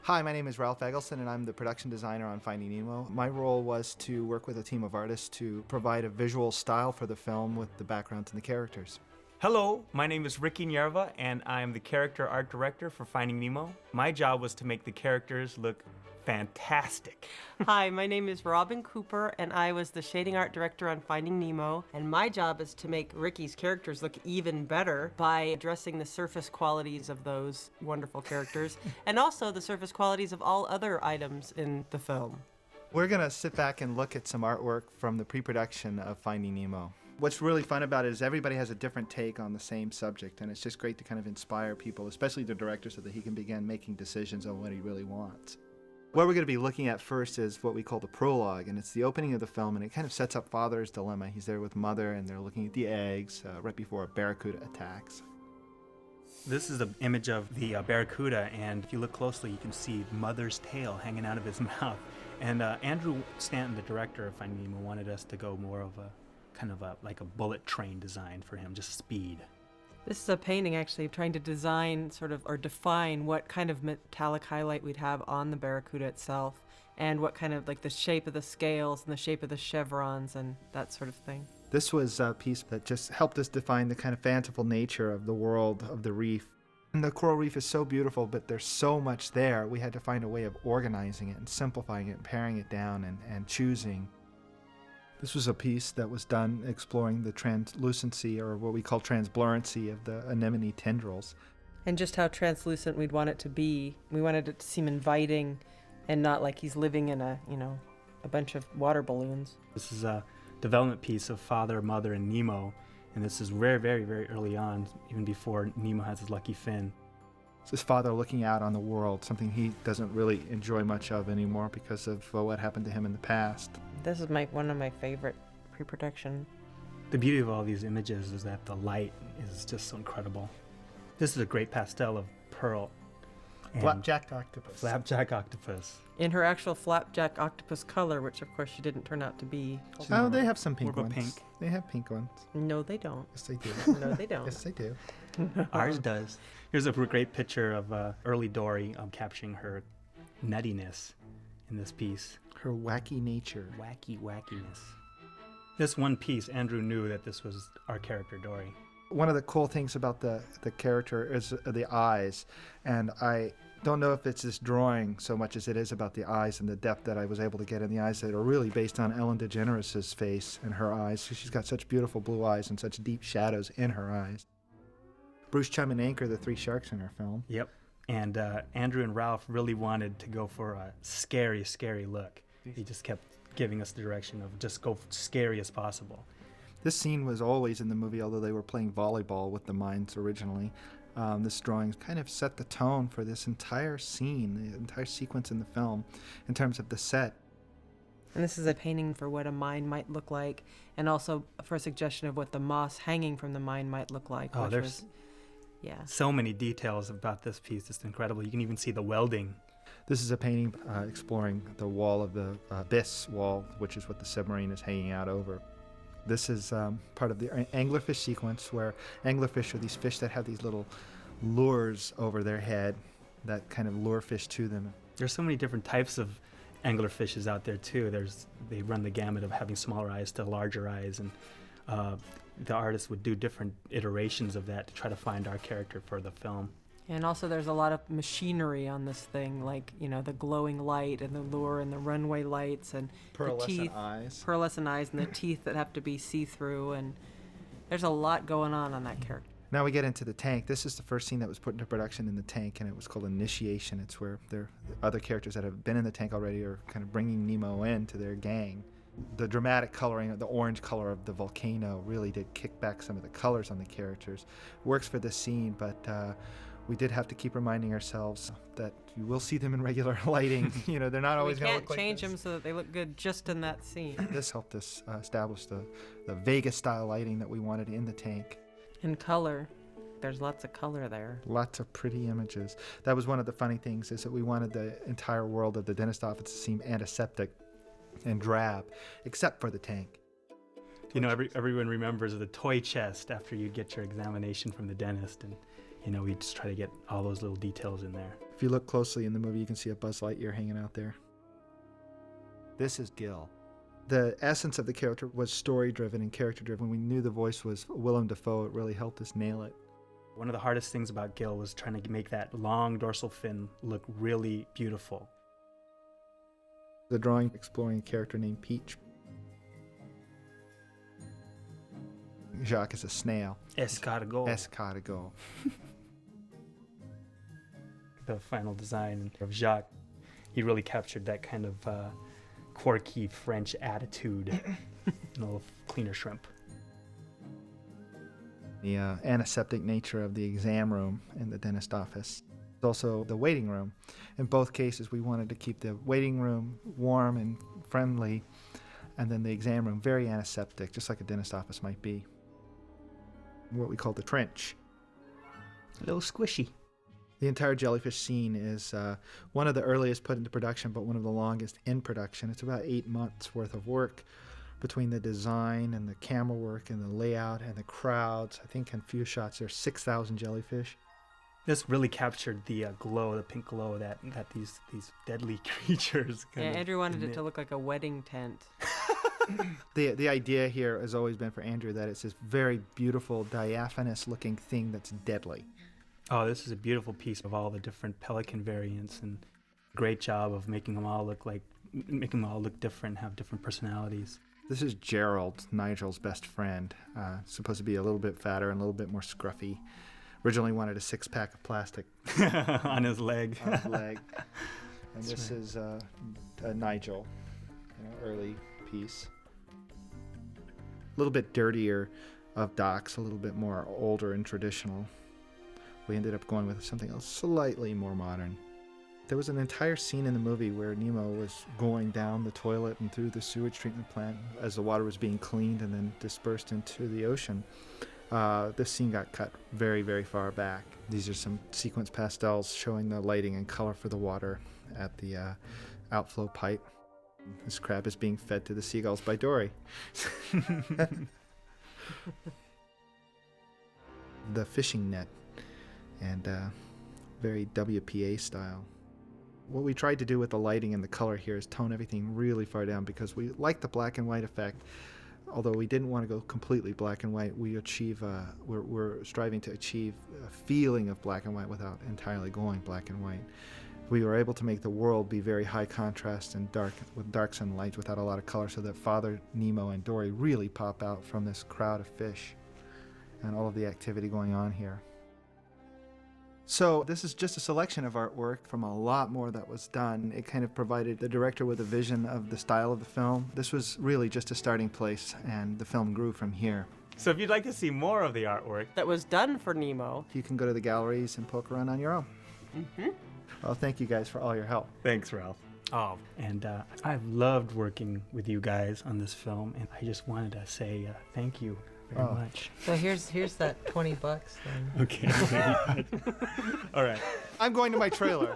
Hi, my name is Ralph Eggleston, and I'm the production designer on Finding Nemo. My role was to work with a team of artists to provide a visual style for the film with the backgrounds and the characters. Hello, my name is Ricky Nyarva, and I am the character art director for Finding Nemo. My job was to make the characters look fantastic. Hi, my name is Robin Cooper, and I was the shading art director on Finding Nemo. And my job is to make Ricky's characters look even better by addressing the surface qualities of those wonderful characters, and also the surface qualities of all other items in the film. We're going to sit back and look at some artwork from the pre-production of Finding Nemo. What's really fun about it is everybody has a different take on the same subject, and it's just great to kind of inspire people, especially the director, so that he can begin making decisions on what he really wants. What we're going to be looking at first is what we call the prologue, and it's the opening of the film, and it kind of sets up Father's dilemma. He's there with Mother, and they're looking at the eggs right before a barracuda attacks. This is an image of the barracuda, and if you look closely, you can see Mother's tail hanging out of his mouth. And Andrew Stanton, the director of Finding Nemo, wanted us to go more of a kind of like a bullet train design for him, just speed. This is a painting actually trying to design or define what kind of metallic highlight we'd have on the barracuda itself, and what kind of the shape of the scales and the shape of the chevrons and that sort of thing. This was a piece that just helped us define the kind of fanciful nature of the world of the reef. And the coral reef is so beautiful, but there's so much there. We had to find a way of organizing it and simplifying it and paring it down and choosing. This was a piece that was done exploring the translucency, or what we call transblurency, of the anemone tendrils. And just how translucent we'd want it to be. We wanted it to seem inviting and not like he's living in a bunch of water balloons. This is a development piece of Father, Mother, and Nemo, and this is very, very, very early on, even before Nemo has his lucky fin. It's his father looking out on the world, something he doesn't really enjoy much of anymore because of what happened to him in the past. This is one of my favorite pre-production. The beauty of all these images is that the light is just so incredible. This is a great pastel of Pearl. Flapjack octopus. Flapjack octopus. In her actual flapjack octopus color, which of course she didn't turn out to be. Oh, they have some pink more of ones. a pink. They have pink ones. No, they don't. Yes, they do. No, they don't. Yes, they do. Ours does. Here's a great picture of early Dory capturing her nuttiness in this piece. Her wacky nature. Wackiness. This one piece, Andrew knew that this was our character, Dory. One of the cool things about the character is the eyes, and I don't know if it's this drawing so much as it is about the eyes and the depth that I was able to get in the eyes that are really based on Ellen DeGeneres' face and her eyes. She's got such beautiful blue eyes and such deep shadows in her eyes. Bruce Chum and Anchor, the three sharks in our film. Yep. And Andrew and Ralph really wanted to go for a scary, scary look. He just kept giving us the direction of just go scary as possible. This scene was always in the movie, although they were playing volleyball with the mines originally. This drawing kind of set the tone for this entire scene, the entire sequence in the film, in terms of the set. And this is a painting for what a mine might look like, and also for a suggestion of what the moss hanging from the mine might look like. Oh, there's so many details about this piece. It's incredible. You can even see the welding. This is a painting exploring the wall of the abyss wall, which is what the submarine is hanging out over. This is part of the anglerfish sequence, where anglerfish are these fish that have these little lures over their head that kind of lure fish to them. There's so many different types of anglerfishes out there too. They run the gamut of having smaller eyes to larger eyes, and the artist would do different iterations of that to try to find our character for the film. And also there's a lot of machinery on this thing, like, the glowing light and the lure and the runway lights and the teeth. Pearlescent eyes and the teeth that have to be see-through, and there's a lot going on that character. Now we get into the tank. This is the first scene that was put into production in the tank, and it was called Initiation. It's where the other characters that have been in the tank already are kind of bringing Nemo into their gang. The dramatic coloring, the orange color of the volcano really did kick back some of the colors on the characters. Works for this scene, but we did have to keep reminding ourselves that you will see them in regular lighting. They're not always going to look like this. We can't change them so that they look good just in that scene. This helped us establish the Vegas-style lighting that we wanted in the tank. And color. There's lots of color there. Lots of pretty images. That was one of the funny things, is that we wanted the entire world of the dentist office to seem antiseptic and drab, except for the tank. Everyone remembers the toy chest after you get your examination from the dentist, and You know, we just try to get all those little details in there. If you look closely in the movie, you can see a Buzz Lightyear hanging out there. This is Gil. The essence of the character was story-driven and character-driven. We knew the voice was Willem Dafoe. It really helped us nail it. One of the hardest things about Gil was trying to make that long dorsal fin look really beautiful. The drawing exploring a character named Peach. Jacques is a snail. Escargot. Escargot. The final design of Jacques, he really captured that kind of quirky French attitude in a little cleaner shrimp. The antiseptic nature of the exam room in the dentist office. Also the waiting room. In both cases, we wanted to keep the waiting room warm and friendly, and then the exam room very antiseptic, just like a dentist office might be. What we call the trench. A little squishy. The entire jellyfish scene is one of the earliest put into production, but one of the longest in production. It's about 8 months worth of work between the design and the camera work and the layout and the crowds. I think in a few shots there's 6,000 jellyfish. This really captured the glow, the pink glow that these deadly creatures Yeah, Andrew wanted it to look like a wedding tent. The idea here has always been for Andrew that it's this very beautiful, diaphanous looking thing that's deadly. Oh, this is a beautiful piece of all the different pelican variants, and great job of making them all look different, have different personalities. This is Gerald, Nigel's best friend. Supposed to be a little bit fatter and a little bit more scruffy. Originally wanted a 6-pack of plastic on his leg. on his leg. And That's this right. is Nigel, early piece. A little bit dirtier of docks, a little bit more older and traditional. We ended up going with something else slightly more modern. There was an entire scene in the movie where Nemo was going down the toilet and through the sewage treatment plant as the water was being cleaned and then dispersed into the ocean. This scene got cut very, very far back. These are some sequence pastels showing the lighting and color for the water at the outflow pipe. This crab is being fed to the seagulls by Dory. The fishing net, and very WPA style. What we tried to do with the lighting and the color here is tone everything really far down because we like the black and white effect. Although we didn't want to go completely black and white, we're striving to achieve a feeling of black and white without entirely going black and white. We were able to make the world be very high contrast and dark, with darks and lights without a lot of color, so that Father Nemo and Dory really pop out from this crowd of fish and all of the activity going on here. So this is just a selection of artwork from a lot more that was done. It kind of provided the director with a vision of the style of the film. This was really just a starting place, and the film grew from here. So if you'd like to see more of the artwork, That was done for Nemo. You can go to the galleries and poke around on your own. Mm-hmm. Well, thank you guys for all your help. thanks, Ralph. Oh, and I've loved working with you guys on this film, and I just wanted to say thank you very much. So here's that $20 then. Okay. All right. I'm going to my trailer.